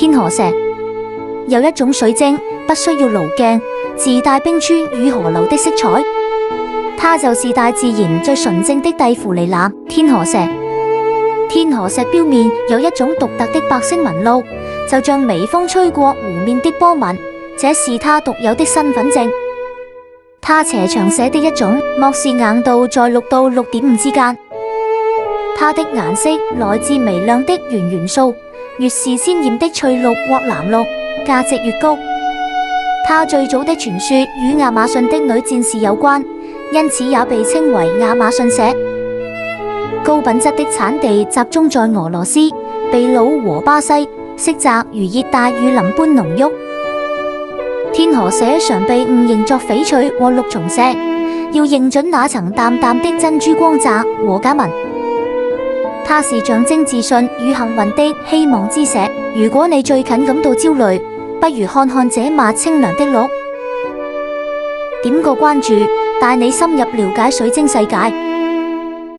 天河石。有一種水晶不需要濾鏡，自帶冰川與河流的色彩，它就是大自然最純正的蒂芙尼藍天河石。天河石表面有一種獨特的白色紋路，就像微風吹過湖面的波紋，這是它獨有的身份證。它斜長寫的一種，莫氏硬度在6到6.5之間。它的顏色來自微量的原元素，越是鮮豔的翠綠或藍綠，價值越高。它最早的傳說與亞馬遜的女戰士有關，因此也被稱為亞馬遜石。高品質的產地集中在俄羅斯、秘魯和巴西，色澤如熱帶雨林般濃郁。天河石常被誤認作翡翠或綠松石，要認準那層淡淡的珍珠光澤和珈紋。它是象徵自信與幸運的希望之石。如果你最近感到焦慮，不如看看這抹清涼的綠。點個關注，帶你深入了解水晶世界。